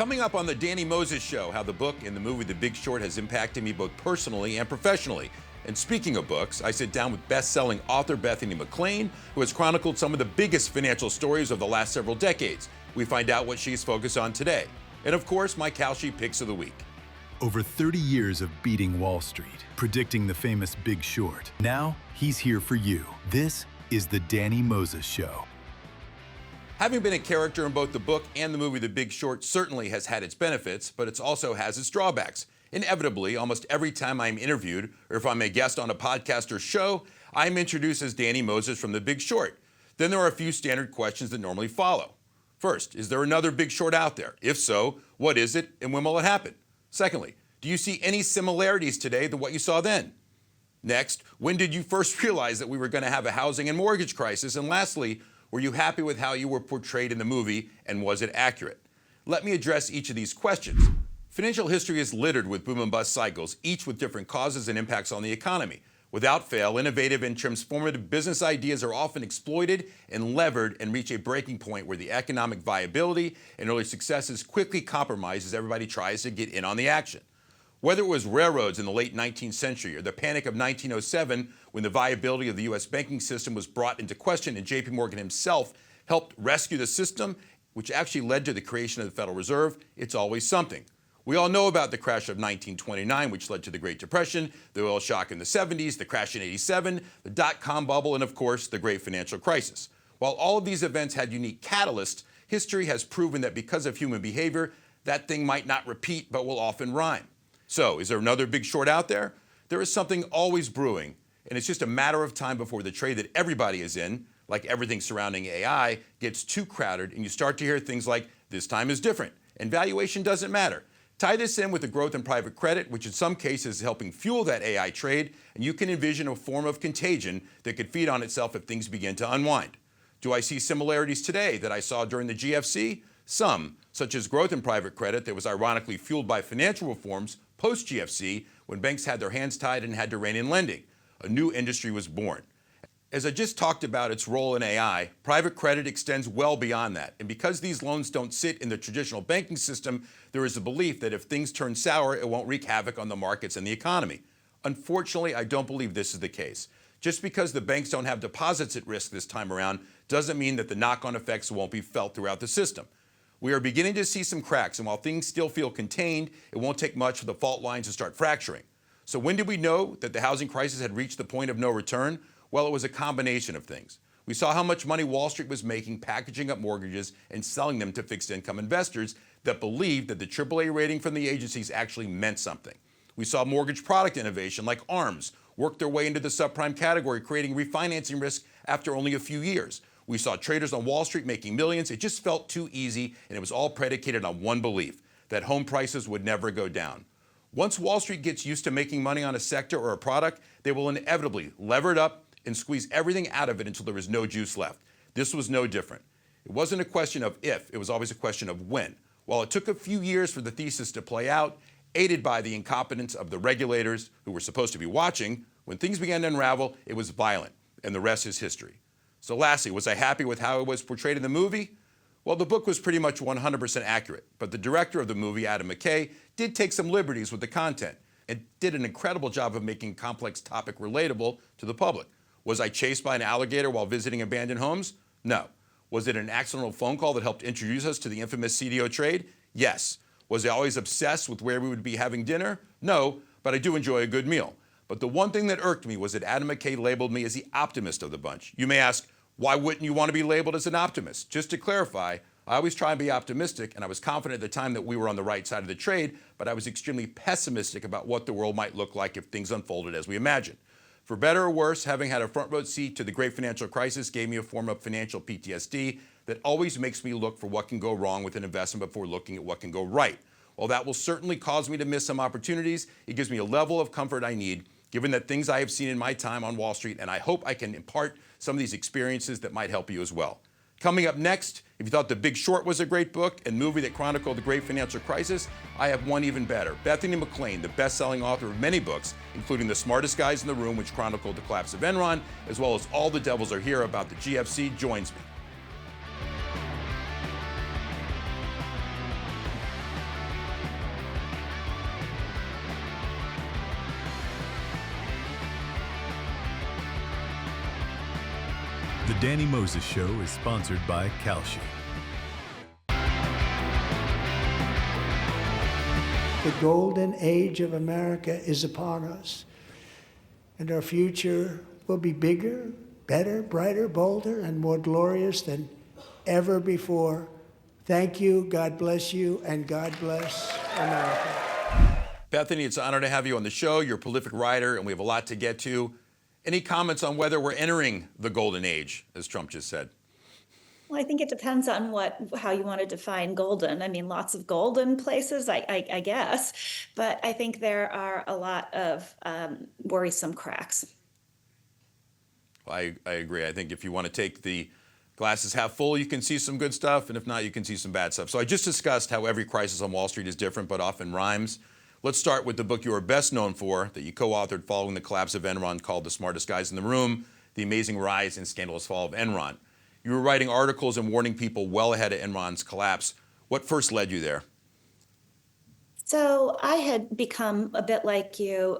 Coming up on the Danny Moses Show, how the book and the movie The Big Short has impacted me both personally and professionally. And speaking of books, I sit down with best-selling author Bethany McLean, who has chronicled some of the biggest financial stories of the last several decades. We find out what she's focused on today. And of course, my Kalshi Picks of the Week. Over 30 years of beating Wall Street, predicting the famous Big Short. Now, he's here for you. This is the Danny Moses Show. Having been a character in both the book and the movie The Big Short certainly has had its benefits, but it also has its drawbacks. Inevitably, almost every time I'm interviewed, or if I'm a guest on a podcast or show, I'm introduced as Danny Moses from The Big Short. Then there are a few standard questions that normally follow. First, is there another Big Short out there? If so, what is it and when will it happen? Secondly, do you see any similarities today to what you saw then? Next, when did you first realize that we were going to have a housing and mortgage crisis? And lastly, were you happy with how you were portrayed in the movie, and was it accurate? Let me address each of these questions. Financial history is littered with boom and bust cycles, each with different causes and impacts on the economy. Without fail, innovative and transformative business ideas are often exploited and levered and reach a breaking point where the economic viability and early success is quickly compromised as everybody tries to get in on the action. Whether it was railroads in the late 19th century or the panic of 1907 when the viability of the U.S. banking system was brought into question and J.P. Morgan himself helped rescue the system, which actually led to the creation of the Federal Reserve, it's always something. We all know about the crash of 1929, which led to the Great Depression, the oil shock in the 70s, the crash in 87, the dot-com bubble, and of course, the Great Financial Crisis. While all of these events had unique catalysts, history has proven that because of human behavior, that thing might not repeat but will often rhyme. So, is there another Big Short out there? There is something always brewing, and it's just a matter of time before the trade that everybody is in, like everything surrounding AI, gets too crowded and you start to hear things like, this time is different, and valuation doesn't matter. Tie this in with the growth in private credit, which in some cases is helping fuel that AI trade, and you can envision a form of contagion that could feed on itself if things begin to unwind. Do I see similarities today that I saw during the GFC? Some, such as growth in private credit that was ironically fueled by financial reforms post-GFC when banks had their hands tied and had to rein in lending. A new industry was born. As I just talked about its role in AI, private credit extends well beyond that. And because these loans don't sit in the traditional banking system, there is a belief that if things turn sour, it won't wreak havoc on the markets and the economy. Unfortunately, I don't believe this is the case. Just because the banks don't have deposits at risk this time around doesn't mean that the knock-on effects won't be felt throughout the system. We are beginning to see some cracks, and while things still feel contained, it won't take much for the fault lines to start fracturing. So when did we know that the housing crisis had reached the point of no return? Well, it was a combination of things. We saw how much money Wall Street was making packaging up mortgages and selling them to fixed income investors that believed that the AAA rating from the agencies actually meant something. We saw mortgage product innovation like ARMs work their way into the subprime category, creating refinancing risk after only a few years. We saw traders on Wall Street making millions. It just felt too easy, and it was all predicated on one belief, that home prices would never go down. Once Wall Street gets used to making money on a sector or a product, they will inevitably lever it up and squeeze everything out of it until there is no juice left. This was no different. It wasn't a question of if, it was always a question of when. While it took a few years for the thesis to play out, aided by the incompetence of the regulators who were supposed to be watching, when things began to unravel, it was violent, and the rest is history. So lastly, was I happy with how it was portrayed in the movie? Well, the book was pretty much 100% accurate, but the director of the movie, Adam McKay, did take some liberties with the content and did an incredible job of making a complex topic relatable to the public. Was I chased by an alligator while visiting abandoned homes? No. Was it an accidental phone call that helped introduce us to the infamous CDO trade? Yes. Was I always obsessed with where we would be having dinner? No, but I do enjoy a good meal. But the one thing that irked me was that Adam McKay labeled me as the optimist of the bunch. You may ask, why wouldn't you want to be labeled as an optimist? Just to clarify, I always try and be optimistic, and I was confident at the time that we were on the right side of the trade, but I was extremely pessimistic about what the world might look like if things unfolded as we imagined. For better or worse, having had a front row seat to the Great Financial Crisis gave me a form of financial PTSD that always makes me look for what can go wrong with an investment before looking at what can go right. While that will certainly cause me to miss some opportunities, it gives me a level of comfort I need, given that things I have seen in my time on Wall Street, and I hope I can impart some of these experiences that might help you as well. Coming up next, if you thought The Big Short was a great book and movie that chronicled the Great Financial Crisis, I have one even better. Bethany McLean, the best-selling author of many books, including The Smartest Guys in the Room, which chronicled the collapse of Enron, as well as All the Devils Are Here about the GFC, joins me. Danny Moses Show is sponsored by Kalshi. The golden age of America is upon us, and our future will be bigger, better, brighter, bolder, and more glorious than ever before. Thank you, God bless you, and God bless America. Bethany, it's an honor to have you on the show. You're a prolific writer, and we have a lot to get to. Any comments on whether we're entering the golden age, as Trump just said? Well, I think it depends on how you want to define golden. I mean, lots of golden places, I guess, but I think there are a lot of worrisome cracks. I agree. I think if you want to take the glasses half full, you can see some good stuff, and if not, you can see some bad stuff. So I just discussed how every crisis on Wall Street is different, but often rhymes. Let's start with the book you are best known for, that you co-authored following the collapse of Enron, called The Smartest Guys in the Room: The Amazing Rise and Scandalous Fall of Enron. You were writing articles and warning people well ahead of Enron's collapse. What first led you there? So I had become a bit like you,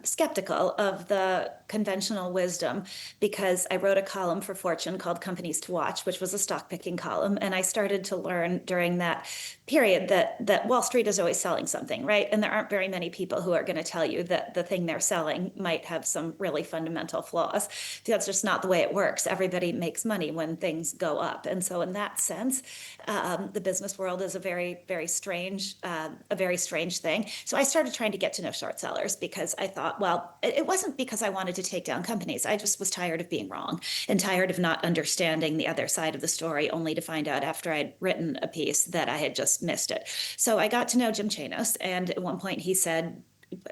skeptical of the conventional wisdom, because I wrote a column for Fortune called Companies to Watch, which was a stock picking column. And I started to learn during that period that Wall Street is always selling something, right? And there aren't very many people who are going to tell you that the thing they're selling might have some really fundamental flaws. That's just not the way it works. Everybody makes money when things go up. And so in that sense, the business world is a very, very strange thing. So I started trying to get to know short sellers, because I thought, well, it wasn't because I wanted to take down companies. I just was tired of being wrong and tired of not understanding the other side of the story, only to find out after I'd written a piece that I had just missed it. So I got to know Jim Chanos, and at one point he said,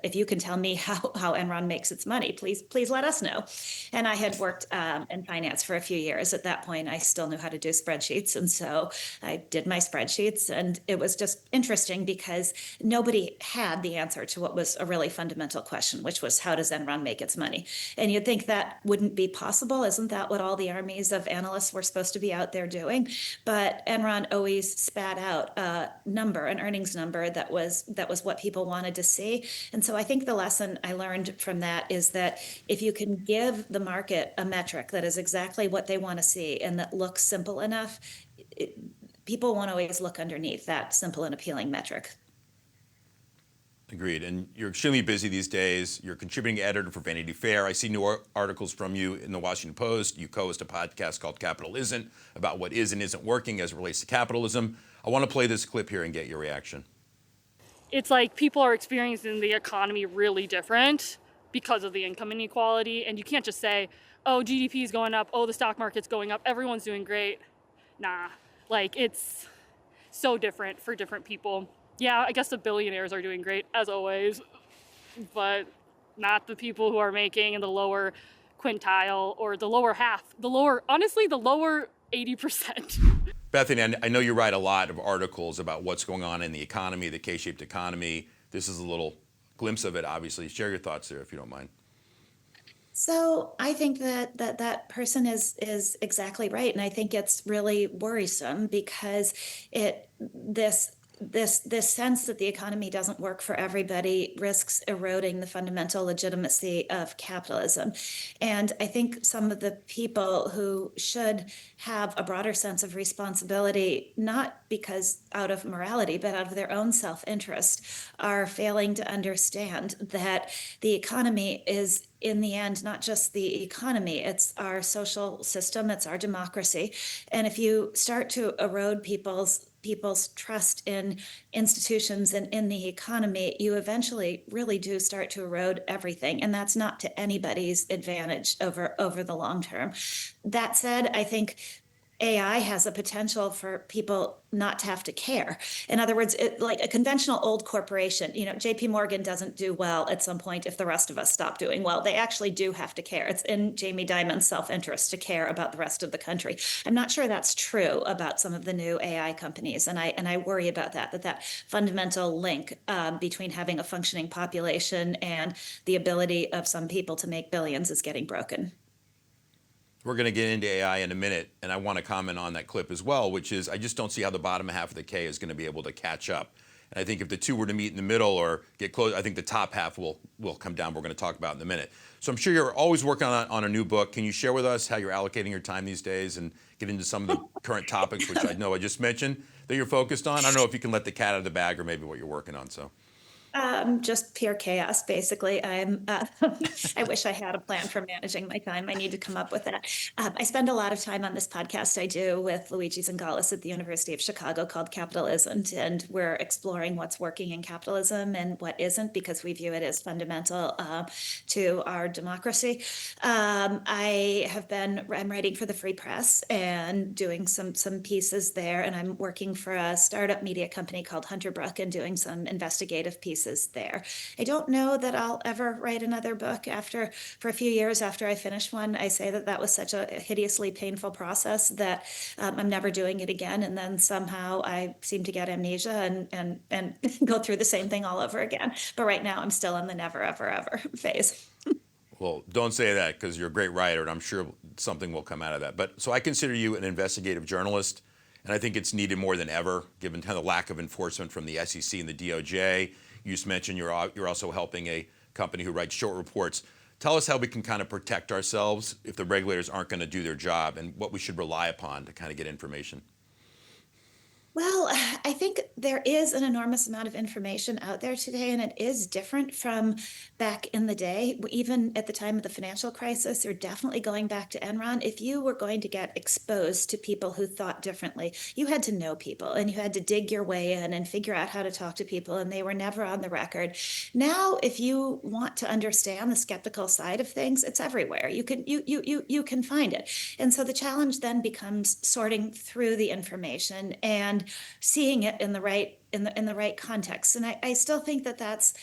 if you can tell me how Enron makes its money, please let us know. And I had worked in finance for a few years. At that point, I still knew how to do spreadsheets. And so I did my spreadsheets. And it was just interesting because nobody had the answer to what was a really fundamental question, which was, how does Enron make its money? And you'd think that wouldn't be possible. Isn't that what all the armies of analysts were supposed to be out there doing? But Enron always spat out an earnings number that was what people wanted to see. And so I think the lesson I learned from that is that if you can give the market a metric that is exactly what they want to see and that looks simple enough, people won't always look underneath that simple and appealing metric. Agreed. And you're extremely busy these days. You're a contributing editor for Vanity Fair. I see new articles from you in the Washington Post. You co-host a podcast called Capital Isn't, about what is and isn't working as it relates to capitalism. I want to play this clip here and get your reaction. It's like people are experiencing the economy really different because of the income inequality. And you can't just say, oh, GDP is going up, oh, the stock market's going up, everyone's doing great. Nah, like it's so different for different people. Yeah, I guess the billionaires are doing great, as always, but not the people who are making in the lower quintile or the lower half, the lower 80%. Bethany, I know you write a lot of articles about what's going on in the economy, the K-shaped economy. This is a little glimpse of it, obviously. Share your thoughts there, if you don't mind. So I think that person is exactly right. And I think it's really worrisome because this sense that the economy doesn't work for everybody risks eroding the fundamental legitimacy of capitalism. And I think some of the people who should have a broader sense of responsibility, not because out of morality, but out of their own self-interest, are failing to understand that the economy is, in the end, not just the economy, it's our social system, it's our democracy. And if you start to erode people's trust in institutions and in the economy, you eventually really do start to erode everything. And that's not to anybody's advantage over the long term. That said, I think AI has a potential for people not to have to care. In other words, like a conventional old corporation, JP Morgan doesn't do well at some point if the rest of us stop doing well. They actually do have to care. It's in Jamie Dimon's self-interest to care about the rest of the country. I'm not sure that's true about some of the new AI companies. And I worry about that fundamental link between having a functioning population and the ability of some people to make billions is getting broken. We're going to get into AI in a minute, and I want to comment on that clip as well, which is I just don't see how the bottom half of the K is going to be able to catch up. And I think if the two were to meet in the middle or get close, I think the top half will come down. We're going to talk about in a minute. So I'm sure you're always working on a new book. Can you share with us how you're allocating your time these days and get into some of the current topics, which I know I just mentioned that you're focused on? I don't know if you can let the cat out of the bag or maybe what you're working on. So. Just pure chaos, basically. I wish I had a plan for managing my time. I need to come up with that. I spend a lot of time on this podcast I do with Luigi Zingales at the University of Chicago called Capital Isn't, and we're exploring what's working in capitalism and what isn't because we view it as fundamental to our democracy. I'm writing for the Free Press and doing some pieces there, and I'm working for a startup media company called Hunter Brook and doing some investigative pieces there. I don't know that I'll ever write another book for a few years after I finish one. I say that was such a hideously painful process that I'm never doing it again. And then somehow I seem to get amnesia and go through the same thing all over again. But right now I'm still in the never, ever, ever phase. Well, don't say that because you're a great writer and I'm sure something will come out of that. But so I consider you an investigative journalist, and I think it's needed more than ever given kind of the lack of enforcement from the SEC and the DOJ. You just mentioned you're also helping a company who writes short reports. Tell us how we can kind of protect ourselves if the regulators aren't going to do their job and what we should rely upon to kind of get information. Well, I think there is an enormous amount of information out there today, and it is different from back in the day. Even at the time of the financial crisis, or definitely going back to Enron, if you were going to get exposed to people who thought differently, you had to know people and you had to dig your way in and figure out how to talk to people, and they were never on the record. Now, if you want to understand the skeptical side of things, it's everywhere. You can find it. And so the challenge then becomes sorting through the information and seeing it in the right context. And I still think that that's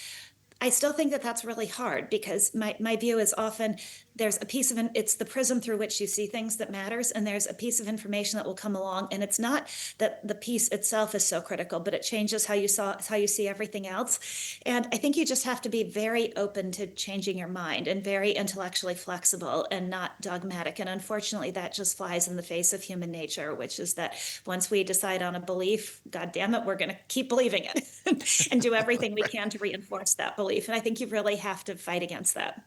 really hard because my view is often there's a piece of it's the prism through which you see things that matters, and there's a piece of information that will come along, and it's not that the piece itself is so critical, but it changes how you see everything else. And I think you just have to be very open to changing your mind and very intellectually flexible and not dogmatic. And unfortunately, that just flies in the face of human nature, which is that once we decide on a belief, God damn it, we're going to keep believing it and do everything we can to reinforce that belief. And I think you really have to fight against that.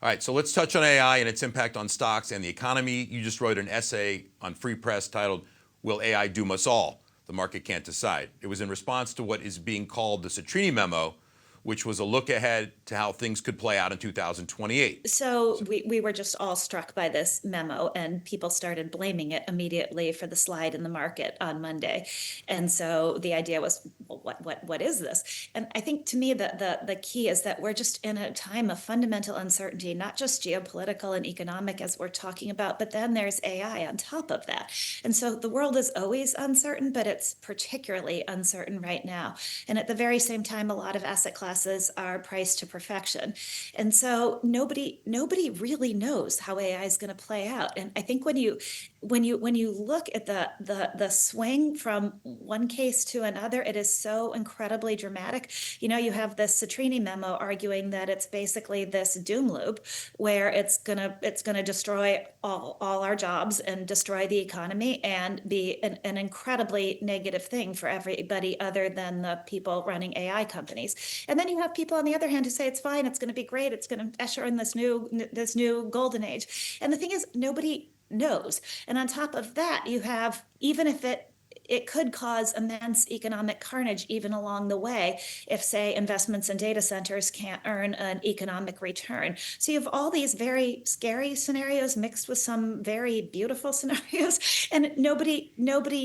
All right, so let's touch on AI and its impact on stocks and the economy. You just wrote an essay on Free Press titled, "Will AI Doom Us All? The Market Can't Decide." It was in response to what is being called the Scrutiny memo, which was a look ahead to how things could play out in 2028. So we were just all struck by this memo, and people started blaming it immediately for the slide in the market on Monday. And so the idea was, well, what is this? And I think to me the key is that we're just in a time of fundamental uncertainty, not just geopolitical and economic as we're talking about, but then there's AI on top of that. And so the world is always uncertain, but it's particularly uncertain right now. And at the very same time, a lot of asset classes are priced to perfection. And so nobody really knows how AI is going to play out. And I think when you look at the swing from one case to another, it is so incredibly dramatic. You know, you have this Scrutiny memo arguing that it's basically this doom loop where it's gonna destroy all our jobs and destroy the economy and be an incredibly negative thing for everybody other than the people running AI companies. And then you have people on the other hand who say it's fine, it's going to be great, it's going to usher in this new golden age. And the thing is, nobody knows. And on top of that, you have, even if it could cause immense economic carnage even along the way if, say, investments in data centers can't earn an economic return. So you have all these very scary scenarios mixed with some very beautiful scenarios, and nobody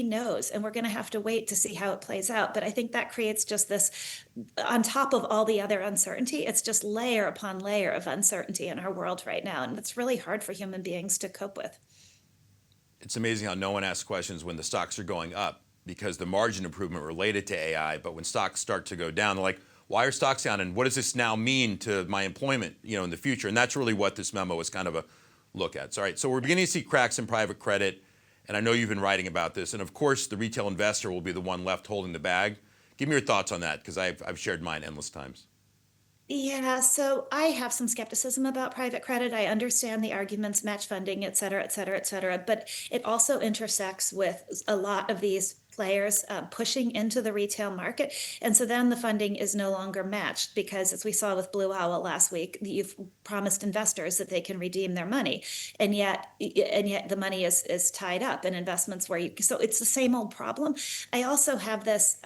knows. And we're going to have to wait to see how it plays out. But I think that creates just this, on top of all the other uncertainty, it's just layer upon layer of uncertainty in our world right now. And it's really hard for human beings to cope with. It's amazing how no one asks questions when the stocks are going up because the margin improvement related to AI, but when stocks start to go down, they're like, why are stocks down? And what does this now mean to my employment, in the future? And that's really what this memo is kind of a look at. So, all right, so we're beginning to see cracks in private credit, and I know you've been writing about this. And of course, the retail investor will be the one left holding the bag. Give me your thoughts on that, because I've shared mine endless times. Yeah, so I have some skepticism about private credit. I understand the arguments, match funding, et cetera, et cetera, et cetera, but it also intersects with a lot of these players pushing into the retail market. And so then the funding is no longer matched because, as we saw with Blue Owl last week, you've promised investors that they can redeem their money. And yet the money is tied up in investments where so it's the same old problem. I also have this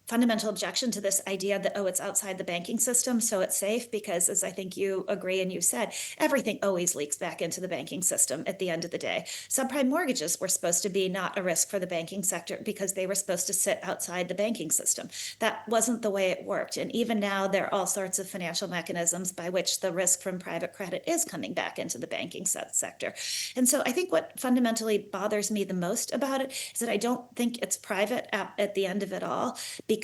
fundamental objection to this idea that, oh, it's outside the banking system, so it's safe, because, as I think you agree and you said, everything always leaks back into the banking system at the end of the day. Subprime mortgages were supposed to be not a risk for the banking sector because they were supposed to sit outside the banking system. That wasn't the way it worked. And even now, there are all sorts of financial mechanisms by which the risk from private credit is coming back into the banking sector. And so I think what fundamentally bothers me the most about it is that I don't think it's private at the end of it all, because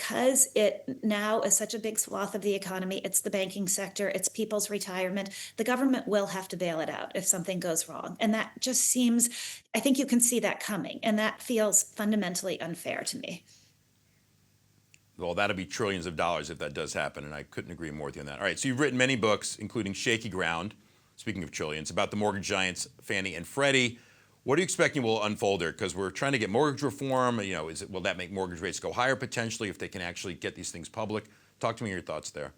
it now is such a big swath of the economy. It's the banking sector, it's people's retirement. The government will have to bail it out if something goes wrong. And that just seems, I think you can see that coming. And that feels fundamentally unfair to me. Well, that'll be trillions of dollars if that does happen, and I couldn't agree more with you on that. All right, so you've written many books, including Shaky Ground, speaking of trillions, about the mortgage giants Fannie and Freddie. What are you expecting will unfold there? Because we're trying to get mortgage reform. Will that make mortgage rates go higher potentially if they can actually get these things public? Talk to me your thoughts there.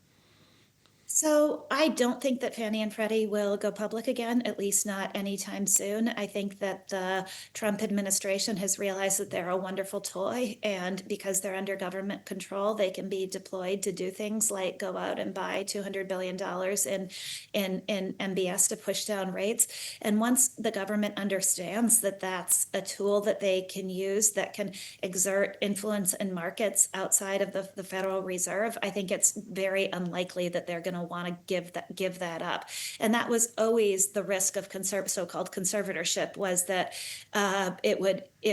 So I don't think that Fannie and Freddie will go public again, at least not anytime soon. I think that the Trump administration has realized that they're a wonderful toy, and because they're under government control, they can be deployed to do things like go out and buy $200 billion in MBS to push down rates. And once the government understands that that's a tool that they can use that can exert influence in markets outside of the Federal Reserve, I think it's very unlikely that they're going to want to give that up. And that was always the risk of so-called conservatorship, was that it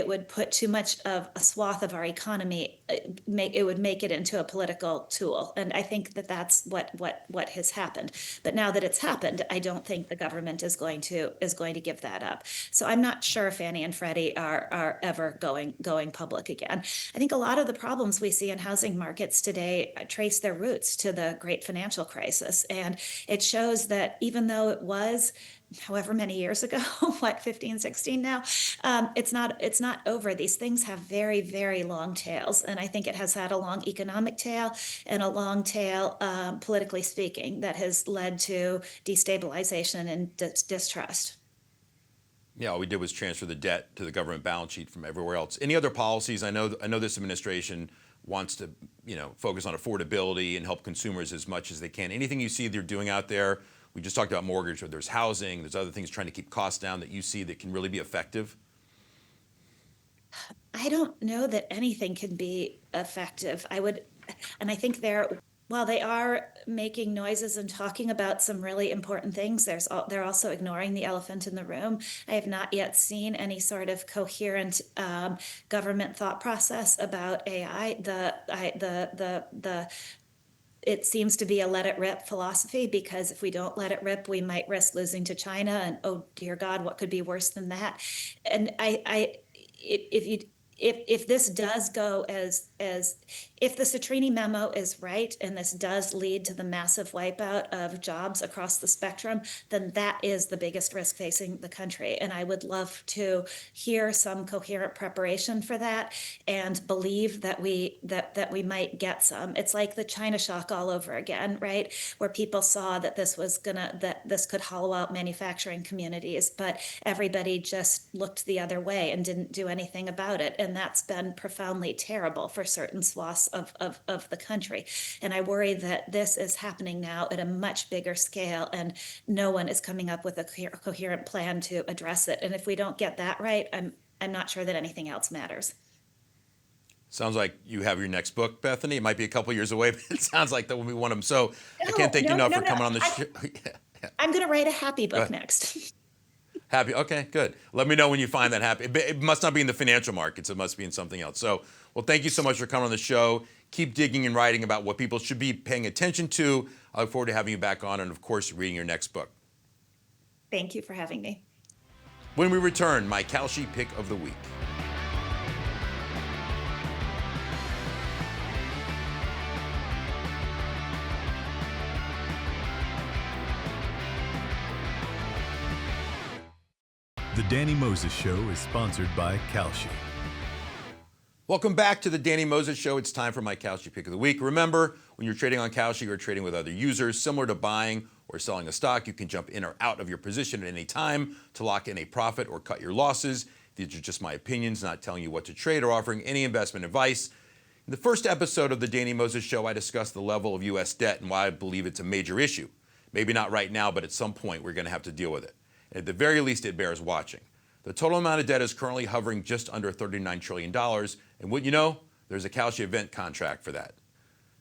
would put too much of a swath of our economy, it would make it into a political tool. And I think that that's what has happened. But now that it's happened, I don't think the government is going to give that up. So I'm not sure Fannie and Freddie are ever going public again. I think a lot of the problems we see in housing markets today trace their roots to the great financial crisis. And it shows that even though it was however many years ago, 15, 16 now, it's not over. These things have very, very long tails. And I think it has had a long economic tail and a long tail, politically speaking, that has led to destabilization and distrust. Yeah, all we did was transfer the debt to the government balance sheet from everywhere else. Any other policies? I know this administration wants to, focus on affordability and help consumers as much as they can. Anything you see they're doing out there? We just talked about mortgage, but there's housing, there's other things trying to keep costs down that you see that can really be effective? I don't know that anything can be effective. And I think while they are making noises and talking about some really important things, they're also ignoring the elephant in the room. I have not yet seen any sort of coherent government thought process about AI. It seems to be a let it rip philosophy, because if we don't let it rip, we might risk losing to China. And oh dear God, what could be worse than that? And if this does go if the Citrini memo is right, and this does lead to the massive wipeout of jobs across the spectrum, then that is the biggest risk facing the country. And I would love to hear some coherent preparation for that and believe that we might get some. It's like the China shock all over again, right? Where people saw that that this could hollow out manufacturing communities, but everybody just looked the other way and didn't do anything about it. And that's been profoundly terrible for certain swaths of the country. And I worry that this is happening now at a much bigger scale, and no one is coming up with a coherent plan to address it. And if we don't get that right, I'm not sure that anything else matters. Sounds like you have your next book, Bethany. It might be a couple years away, but it sounds like that will be one of them. So I can't thank you enough for coming on the show. I'm going to write a happy book next. Happy. Okay, good. Let me know when you find that happy. It must not be in the financial markets. It must be in something else. So, well, thank you so much for coming on the show. Keep digging and writing about what people should be paying attention to. I look forward to having you back on, and of course, reading your next book. Thank you for having me. When we return, my Kalshi pick of the week. The Danny Moses Show is sponsored by Kalshi. Welcome back to the Danny Moses Show. It's time for my Kalshi Pick of the Week. Remember, when you're trading on Kalshi, you're trading with other users. Similar to buying or selling a stock, you can jump in or out of your position at any time to lock in a profit or cut your losses. These are just my opinions, not telling you what to trade or offering any investment advice. In the first episode of the Danny Moses Show, I discussed the level of U.S. debt and why I believe it's a major issue. Maybe not right now, but at some point we're going to have to deal with it. And at the very least, it bears watching. The total amount of debt is currently hovering just under $39 trillion, and wouldn't you know, there's a Kalshi event contract for that.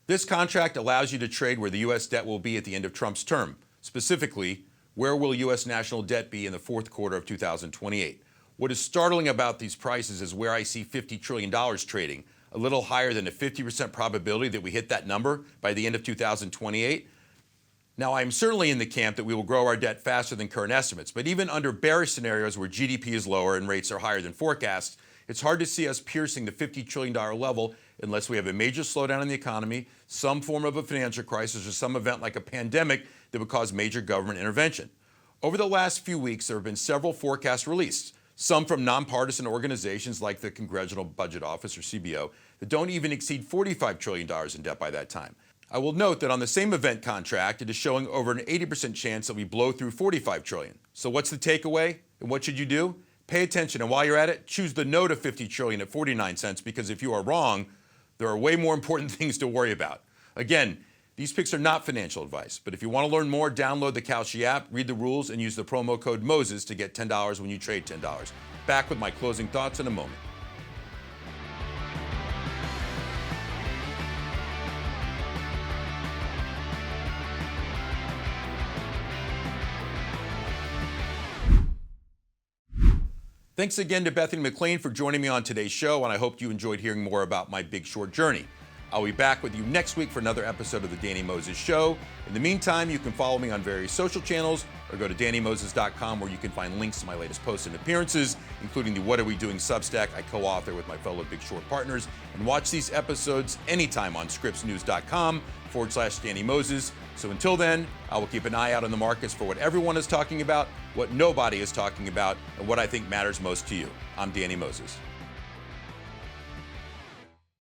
This contract allows you to trade where the U.S. debt will be at the end of Trump's term. Specifically, where will U.S. national debt be in the fourth quarter of 2028? What is startling about these prices is where I see $50 trillion trading, a little higher than a 50% probability that we hit that number by the end of 2028. Now, I'm certainly in the camp that we will grow our debt faster than current estimates, but even under bearish scenarios where GDP is lower and rates are higher than forecasts, it's hard to see us piercing the $50 trillion level unless we have a major slowdown in the economy, some form of a financial crisis, or some event like a pandemic that would cause major government intervention. Over the last few weeks, there have been several forecasts released, some from nonpartisan organizations like the Congressional Budget Office, or CBO, that don't even exceed $45 trillion in debt by that time. I will note that on the same event contract, it is showing over an 80% chance that we blow through $45 trillion. So what's the takeaway? And what should you do? Pay attention, and while you're at it, choose the no to $50 trillion at 49 cents, because if you are wrong, there are way more important things to worry about. Again, these picks are not financial advice, but if you want to learn more, download the Kalshi app, read the rules, and use the promo code MOSES to get $10 when you trade $10. Back with my closing thoughts in a moment. Thanks again to Bethany McLean for joining me on today's show, and I hope you enjoyed hearing more about my Big Short journey. I'll be back with you next week for another episode of the Danny Moses Show. In the meantime, you can follow me on various social channels or go to DannyMoses.com, where you can find links to my latest posts and appearances, including the What Are We Doing Substack I co-author with my fellow Big Short partners, and watch these episodes anytime on ScripsNews.com/Danny Moses. So until then, I will keep an eye out on the markets for what everyone is talking about, what nobody is talking about, and what I think matters most to you. I'm Danny Moses.